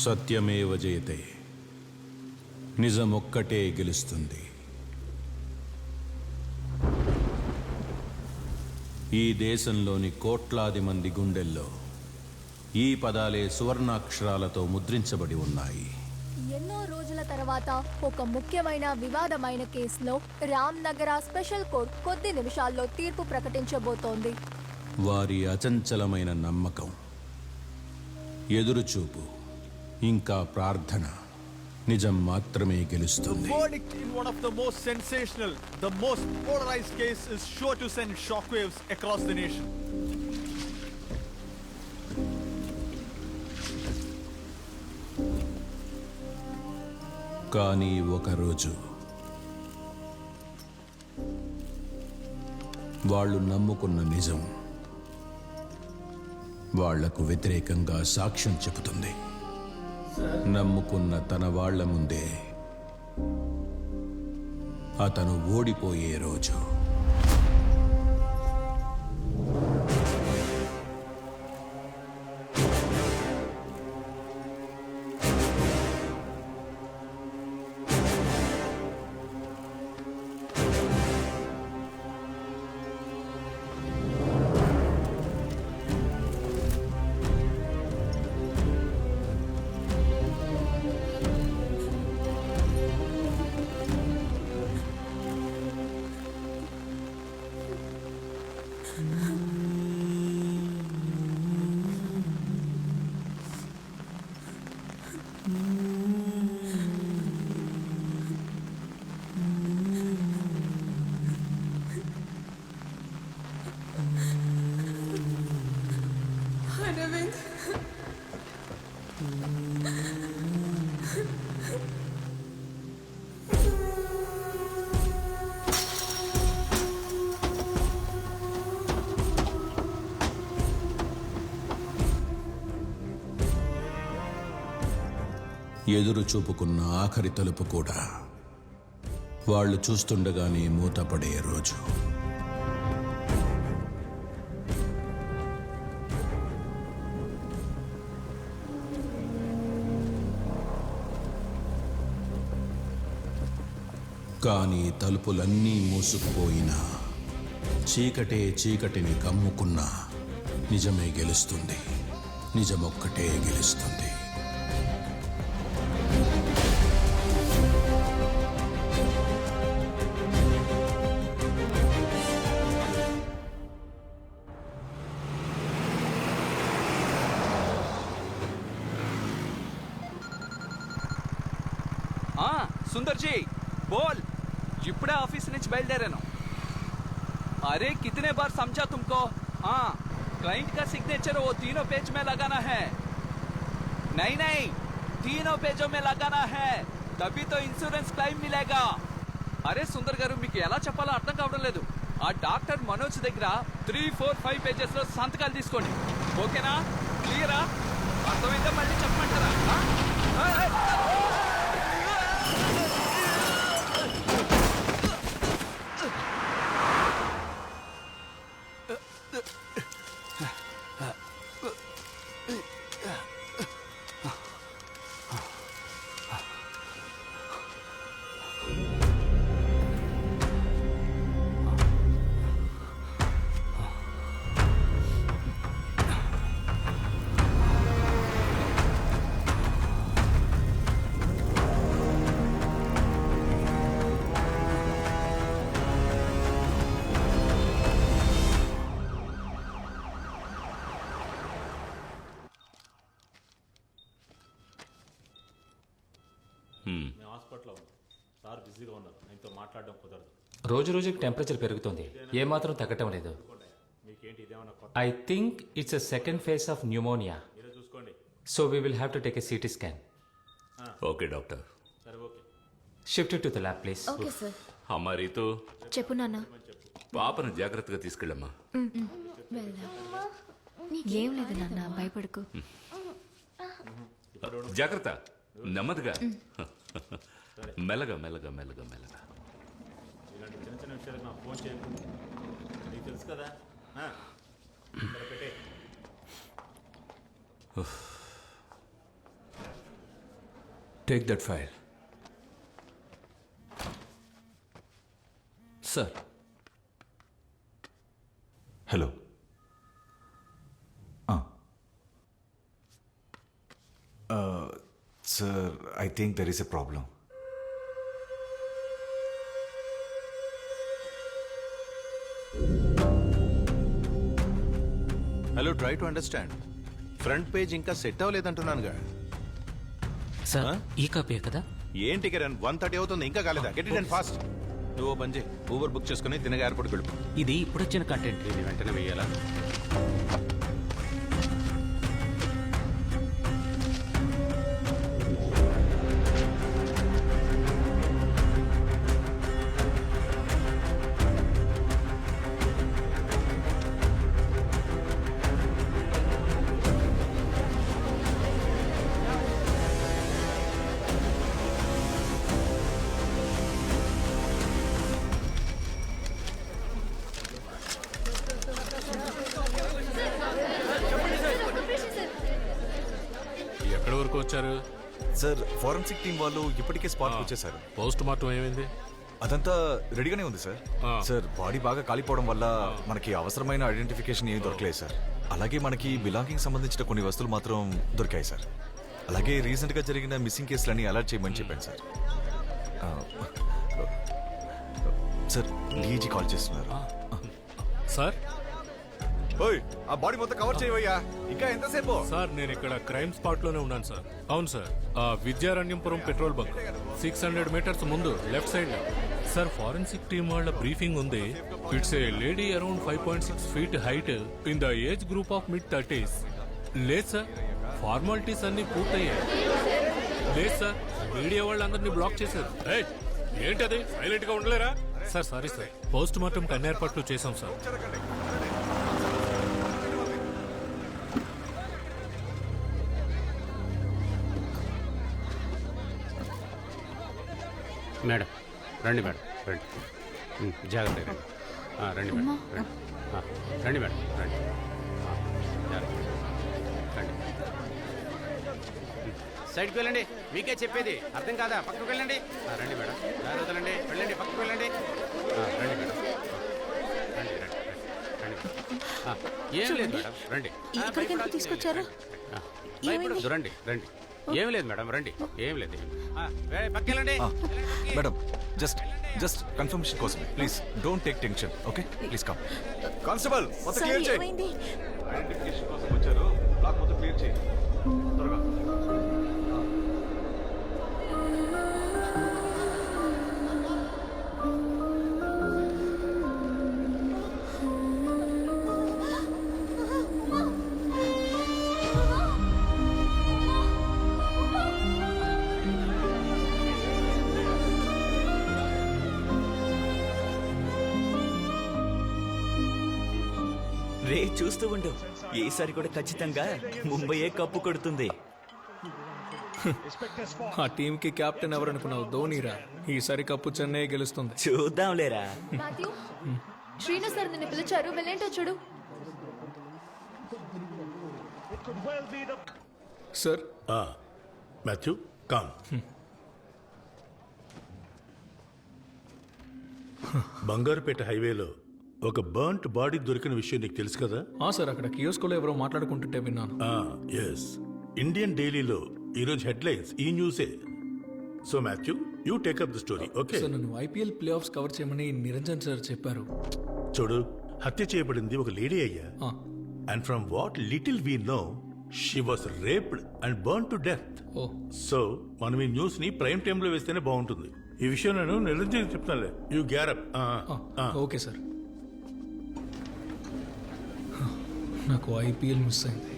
సత్యమేవ జయతే, నిజమొక్కటే గెలుస్తుంది. ఈ దేశంలోని కోట్లాది మంది గుండెల్లో ఈ పదాలే సువర్ణాక్షరాలతో ముద్రించబడి ఉన్నాయి. ఎన్నో రోజుల తర్వాత ఒక ముఖ్యమైన వివాదమైన కేసులో రామ్నగర స్పెషల్ కోర్ట్ కొద్ది నిమిషాల్లో తీర్పు ప్రకటించబోతోంది. వారి అచంచలమైన నమ్మకం, ఎదురుచూపు, ఇంకా ప్రార్థన నిజం మాత్రమే గెలుస్తుంది. The verdict in one of the most sensational, the most polarized case is sure to send shockwaves across the nation. కానీ ఒకరోజు వాళ్ళు నమ్ముకున్న నిజం వాళ్లకు వ్యతిరేకంగా సాక్ష్యం చెబుతుంది. నమ్ముకున్న తన వాళ్ల ముందే అతను ఓడిపోయే రోజు. ఎదురు చూపుకున్న ఆఖరి తలుపు కూడా వాళ్ళు చూస్తుండగానే మూతపడే రోజు. కానీ తలుపులన్నీ మూసుకుపోయినా, చీకటే చీకటిని కమ్ముకున్నా నిజమే గెలుస్తుంది. నిజమొక్కటే గెలుస్తుంది. सुंदर जी बोल, इपड़े ऑफिस నుంచి బయలుదేరాను. अरे कितने बार समझा तुमको? हाँ, क्लाइंट का सिग्नेचर वो तीनों पेज में लगाना है. नहीं नहीं, तीनों पेजों में लगाना है, तभी तो इंश्योरेंस क्लेम मिलेगा. अरे सुंदर गारू, మీకు ఎలా చెప్పాలో అర్థం కావడం లేదు. ఆ డాక్టర్ మనోజ్ దగ్గర 3, 4, 5 పేజెస్ లో సంతకాలు తీసుకోండి. ఓకేనా? క్లియరా? అర్థమైందా? మళ్ళీ చెప్పమంటారా? రోజు రోజుకి టెంపరేచర్ పెరుగుతుంది, ఏమాత్రం తగ్గటం లేదు. I think it's a second phase of pneumonia, so we will have to take a CT scan. Okay doctor. Shift to the lab please. Okay sir. అమ్మా రీతు, చెప్పు నాన్న. పాపను జాగ్రత్తగా తీసుకెళ్ళమ్మా. ఏం లేదు నాన్న, భయపడకు. జాగ్రత్త, నెమ్మదిగా, మెల్లగా మెల్లగా మెల్లగా మెల్లగా. ఇలాంటి చిన్న చిన్న విషయాలకు నాకు ఫోన్ చేయకు, నీకు తెలుసు కదా. పెట్టే Take that file. Sir. Hello. Sir, I think there is a problem. Hello, try to understand. Front page ఇంకా సెట్ అవ్వలేదంటున్నానుగా. సార్ ఈ కాపీ కదా? ఏంటి కిరణ్, 1:30 అవుతుంది, ఇంకా కాలేదా? Get it and fast. నువ్వు ఓ పని చేయి, ఊబర్ బుక్ చేసుకుని తినగా ఎయిర్పోర్ట్కి వెళ్ళిపో. ఇది ఇప్పుడు వచ్చిన కంటెంట్, ఇది వెంటనే వేయాలా? ఎక్కడి వరకు వచ్చారు? సార్, ఫారెన్సిక్ టీం వాళ్ళు ఇప్పటికే స్పాట్కి వచ్చేసారు. పోస్ట్ మార్టం ఏమైంది? అదంతా రెడీగానే ఉంది సార్. సార్, బాడీ బాగా కాలిపోవడం వల్ల మనకి అవసరమైన ఐడెంటిఫికేషన్ ఏమీ దొరకలేదు సార్. అలాగే మనకి బిలాంగింగ్ సంబంధించిన కొన్ని వస్తువులు మాత్రం దొరికాయి సార్. అలాగే రీసెంట్ గా జరిగిన మిస్సింగ్ కేసులని అలర్ట్ చేయమని చెప్పాను సార్. సార్, డీజీ కాల్ చేస్తున్నారు. సార్ ఓయ్, ఆ బాడీ మొత్తం కవర్ చేయవయ్యా. ఇంకా ఎంతసేపు? సార్ నేను ఇక్కడ క్రైమ్ స్పాట్ లోనే ఉన్నాను సార్. అవును సార్, ఆ విద్యారణ్యంపురం పెట్రోల్ బంక్ 600 మీటర్స్ ముందు లెఫ్ట్ సైడ్ లో. సార్, ఫారెన్సిక్ టీం వాళ్ళ బ్రీఫింగ్ ఉంది. It's a lady around 5.6 feet height in the age group of mid-30s. లేదు సార్, ఫార్మాలిటీస్ అన్ని పూర్తయ్యాయి. లేదు సార్, మీడియా వాళ్ళందరినీ బ్లాక్ చేశారు. ఏంటది, సైలెంట్ గా ఉండలేరా? Sir sorry sir, post mortem అన్ని ఏర్పాట్లు చేశాం సార్. మేడం రండి, మేడం రండి, జాగ్రత్తగా రండి మేడం, రండి మేడం, రండి, జాగ్రత్త రండి. సైడ్కి వెళ్ళండి, మీకే చెప్పేది అర్థం కాదా? పక్కకు వెళ్ళండి. రండి మేడం, జాగ్రత్తలండి, వెళ్ళండి, పక్కకు వెళ్ళండి. రండి మేడం, రండి రండి రండి. ఏం లేదు మేడం, రండి. తీసుకొచ్చారు? భయపడద్దు, రండి రండి. ఏం లేదు మేడం, రండి, ఏం లేదు. పక్కెళ్ళండి మేడం, జస్ట్ కన్ఫర్మేషన్ కోసం please don't take tension. Okay, please come. Constable, మొత్తం క్లియర్ చేయి. ఐడెంటిఫికేషన్ కోసం వచ్చారు, బ్లాక్ మొత్తం క్లియర్ చేయి త్వరగా. రే, చూస్తూ ఉండు, ఈసారి కూడా ఖచ్చితంగా ముంబయే కప్పు కొడుతుంది. ఆ టీంకి కెప్టెన్ ఎవరనుకున్నావు? ధోనీరా. ఈసారి కప్పు చెన్నై గెలుస్తుంది. చూద్దాంలేరా. మాథ్యూ, శ్రీను సార్ నిన్ను పిలిచారు, వెళ్ళేంటో చూడు. Sir, Matthew come. బంగారుపేట హైవేలో ఒక బర్న్ట్ బాడీ దొరికిన విషయం నీకు తెలుసు కదా? సార్, అక్కడ కియోస్కోలో ఎవరో మాట్లాడుకుంటుంటే విన్నాను. ఎస్, ఇండియన్ డైలీలో ఈరోజు హెడ్లైన్స్ ఈ న్యూసే. So Matthew, you take up the story. Okay sir, నన్ను ఐపీఎల్ ప్లే ఆఫ్స్ కవర్ చేయమని నిరంజన్ సార్ చెప్పారు. చూడు, హత్య చేయబడింది ఒక లేడీ అయ్యా. And from what little we know, she was raped and burn to death. So మనం ఈ న్యూస్ ని ప్రైమ్ టైమ్ లో వేస్తేనే బాగుంటుంది. ఈ విషయం నేను నిరంజన్ చెప్తానులే. You get up. Okay sir. నాకు ఐపీఎల్ మిస్ అయింది.